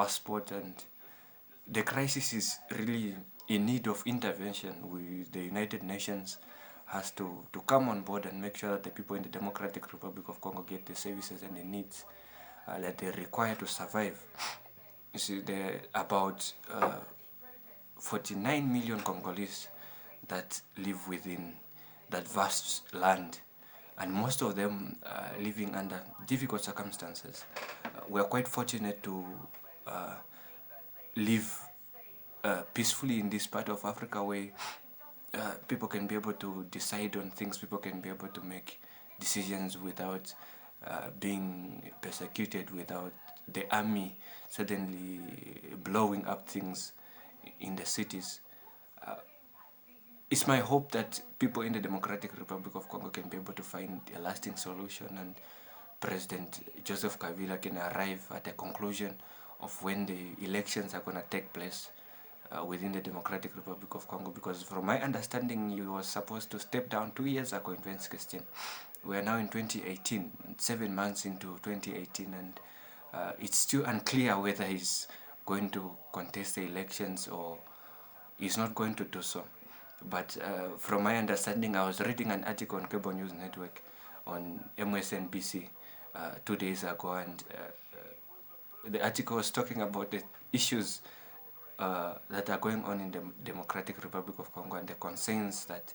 passport, and the crisis is really in need of intervention. The United Nations has to come on board and make sure that the people in the Democratic Republic of Congo get the services and the needs that they require to survive. You see, there are about 49 million Congolese that live within that vast land, and most of them living under difficult circumstances. We are quite fortunate to live peacefully in this part of Africa, where people can be able to decide on things, people can be able to make decisions without being persecuted, without the army suddenly blowing up things in the cities. It's my hope that people in the Democratic Republic of Congo can be able to find a lasting solution, and President Joseph Kabila can arrive at a conclusion of when the elections are going to take place within the Democratic Republic of Congo, because from my understanding he was supposed to step down 2 years ago in 2016. We are now in 2018, 7 months into 2018, and it's still unclear whether he's going to contest the elections or he's not going to do so. But from my understanding, I was reading an article on Cable News Network on MSNBC 2 days ago, and the article was talking about the issues that are going on in the Democratic Republic of Congo and the concerns that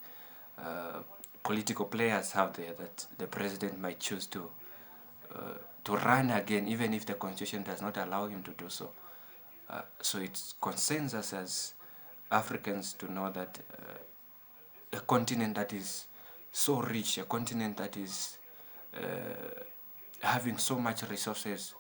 political players have there, that the president might choose to run again, even if the constitution does not allow him to do so. So it concerns us as Africans to know that a continent that is so rich, a continent that is having so much resources,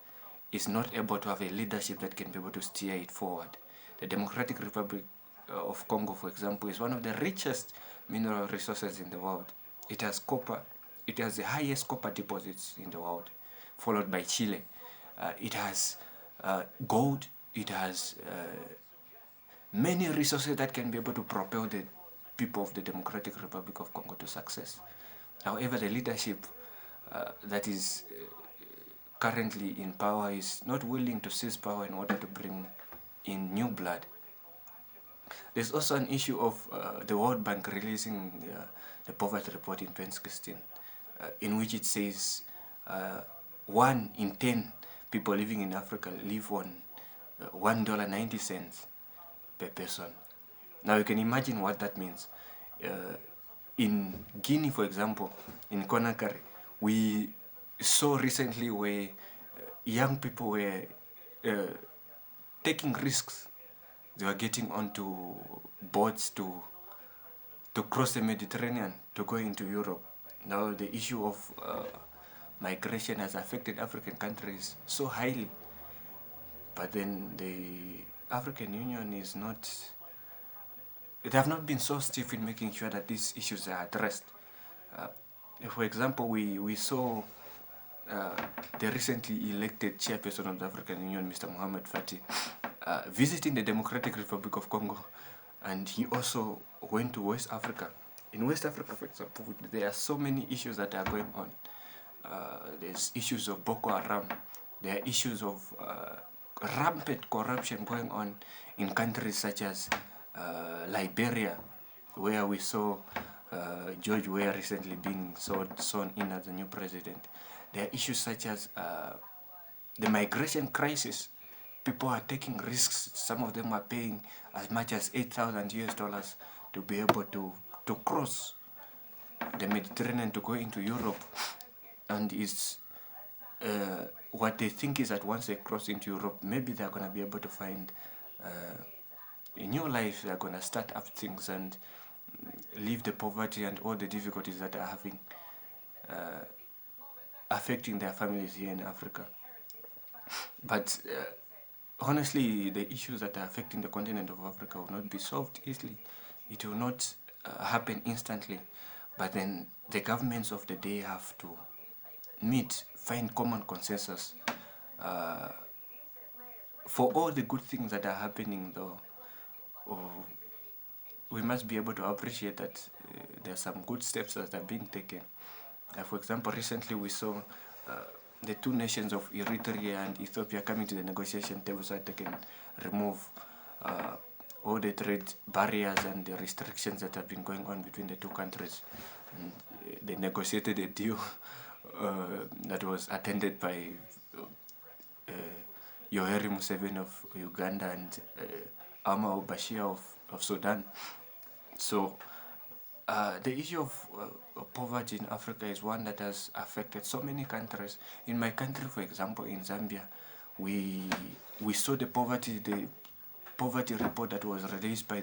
is not able to have a leadership that can be able to steer it forward. The Democratic Republic of Congo, for example, is one of the richest mineral resources in the world. It has copper. It has the highest copper deposits in the world, followed by Chile. It has gold. It has many resources that can be able to propel the people of the Democratic Republic of Congo to success. However, the leadership that is currently in power is not willing to seize power in order to bring in new blood. There's also an issue of the World Bank releasing the poverty report in 2016, in which it says 1 in 10 people living in Africa live on $1.90 per person. Now you can imagine what that means. In Guinea, for example, in Conakry, we saw recently where young people were taking risks. They were getting onto boats to cross the Mediterranean to go into Europe. Now the issue of migration has affected African countries so highly, but then the African Union is not, they have not been so stiff in making sure that these issues are addressed. For example, we saw the recently elected chairperson of the African Union, Mr. Mohamed Fati, visiting the Democratic Republic of Congo, and he also went to West Africa. In West Africa, for example, there are so many issues that are going on. There's issues of Boko Haram. There are issues of rampant corruption going on in countries such as Liberia, where we saw George Weah recently being sworn in as the new president. There are issues such as the migration crisis. People are taking risks. Some of them are paying as much as $8,000 to be able to cross the Mediterranean to go into Europe. And it's what they think is that once they cross into Europe, maybe they're going to be able to find a new life. They're going to start up things and leave the poverty and all the difficulties that are having affecting their families here in Africa. But honestly, the issues that are affecting the continent of Africa will not be solved easily. It will not happen instantly. But then the governments of the day have to meet, find common consensus for all the good things that are happening, though. We must be able to appreciate that there are some good steps that are being taken. For example, recently we saw the two nations of Eritrea and Ethiopia coming to the negotiation table so that they can remove all the trade barriers and the restrictions that have been going on between the two countries. And they negotiated a deal that was attended by Yoweri Museveni of Uganda and Omar al-Bashir of Sudan. So the issue of poverty in Africa is one that has affected so many countries. In my country, for example, in Zambia, we saw the poverty report that was released by